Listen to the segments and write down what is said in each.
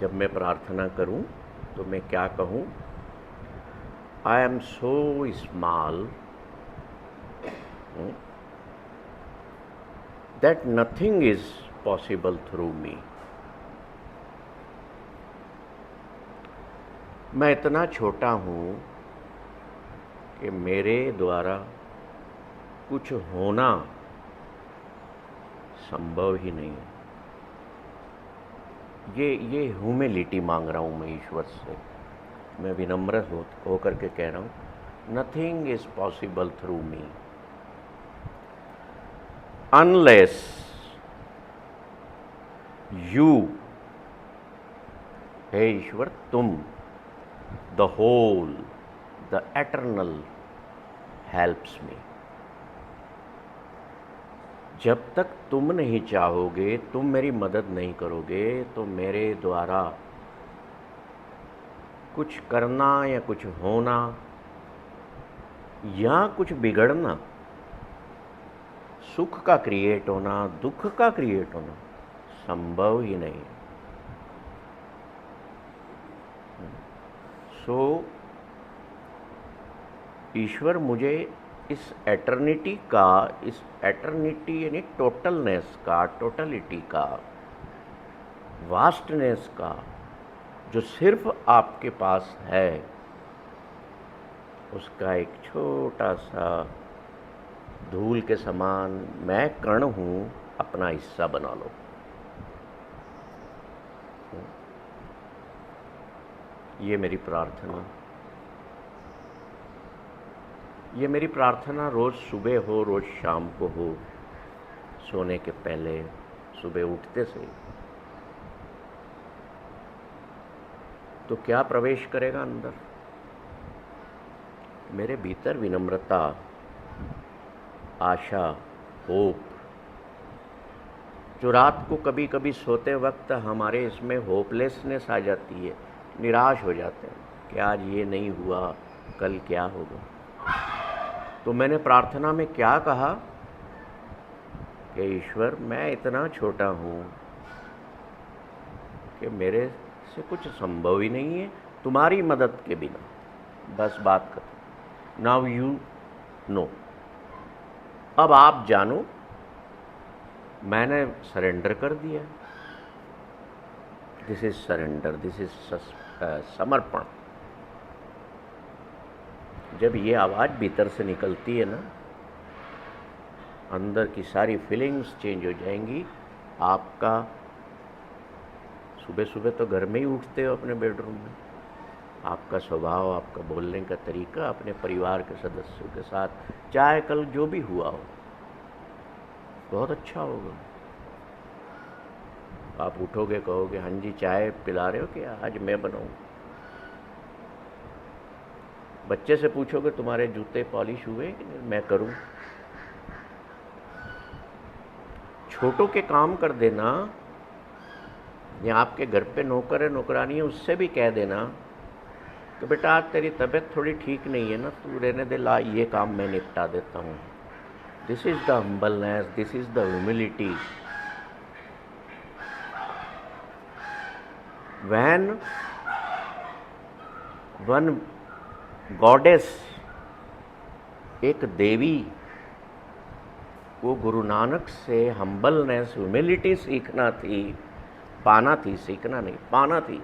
जब मैं प्रार्थना करूं तो मैं क्या कहूं? I am so small that nothing is possible through me. मैं इतना छोटा हूं कि मेरे द्वारा कुछ होना संभव ही नहीं है। ये ह्यूमिलिटी मांग रहा हूं मैं ईश्वर से। मैं विनम्र होकर के कह रहा हूं, nothing is possible through me unless you, हे ईश्वर तुम, the whole, the eternal helps me. जब तक तुम नहीं चाहोगे, तुम मेरी मदद नहीं करोगे, तो मेरे द्वारा कुछ करना या कुछ होना या कुछ बिगड़ना, सुख का क्रिएट होना, दुख का क्रिएट होना संभव ही नहीं है। सो ईश्वर मुझे इस एटर्निटी यानी टोटलनेस का, टोटलिटी का, वास्टनेस का, जो सिर्फ आपके पास है, उसका एक छोटा सा धूल के समान मैं कण हूं, अपना हिस्सा बना लो। ये मेरी प्रार्थना। ये मेरी प्रार्थना रोज़ सुबह हो, रोज़ शाम को हो, सोने के पहले, सुबह उठते से। तो क्या प्रवेश करेगा अंदर? मेरे भीतर विनम्रता, आशा, होप, जो रात को कभी कभी सोते वक्त हमारे इसमें होपलेसनेस आ जाती है, निराश हो जाते हैं कि आज ये नहीं हुआ, कल क्या होगा। तो मैंने प्रार्थना में क्या कहा कि ईश्वर मैं इतना छोटा हूँ कि मेरे से कुछ संभव ही नहीं है तुम्हारी मदद के बिना। बस बात खत्म। नाउ यू नो, अब आप जानो, मैंने सरेंडर कर दिया। This is surrender, this is समर्पण। जब ये आवाज़ भीतर से निकलती है ना, अंदर की सारी फीलिंग्स चेंज हो जाएंगी। आपका सुबह सुबह तो घर में ही उठते हो अपने बेडरूम में, आपका स्वभाव, आपका बोलने का तरीका अपने परिवार के सदस्यों के साथ, चाहे कल जो भी हुआ हो, बहुत अच्छा होगा। आप उठोगे, कहोगे हाँ जी चाय पिला रहे हो कि आज मैं बनाऊं। बच्चे से पूछोगे तुम्हारे जूते पॉलिश हुए कि नहीं, मैं करूं। छोटों के काम कर देना, या आपके घर पे नौकर है, नौकरानी है, उससे भी कह देना कि बेटा आज तेरी तबीयत थोड़ी ठीक नहीं है ना, तू रहने दे, ला ये काम मैं निपटा देता हूँ। This is the humbleness, this is the humility. When one goddess, एक देवी को गुरु नानक से हम्बलनेस, ह्यूमिलिटी सीखना थी, पाना थी, सीखना नहीं, पाना थी।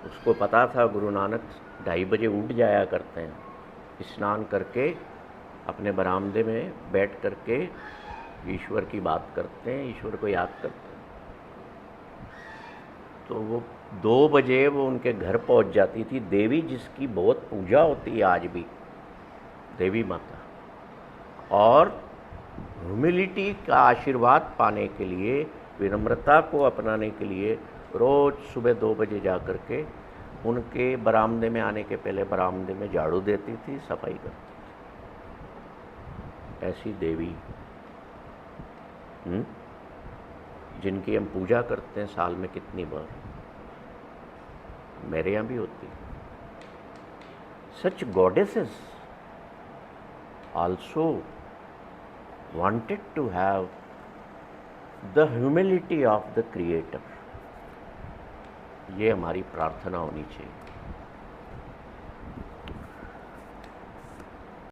उसको पता था गुरु नानक 2:30 बजे उठ जाया करते हैं, स्नान करके अपने बरामदे में बैठ करके ईश्वर की बात करते हैं, ईश्वर को याद करते हैं। तो वो 2 बजे वो उनके घर पहुंच जाती थी देवी, जिसकी बहुत पूजा होती है आज भी, देवी माता। और ह्यूमिलिटी का आशीर्वाद पाने के लिए, विनम्रता को अपनाने के लिए रोज़ सुबह 2 बजे जा कर के उनके बरामदे में आने के पहले बरामदे में झाड़ू देती थी, सफाई करती थी। ऐसी देवी जिनकी हम पूजा करते हैं साल में कितनी बार, मेरे यहाँ भी होती है। सच goddesses also wanted to have the humility of the Creator. ये हमारी प्रार्थना होनी चाहिए।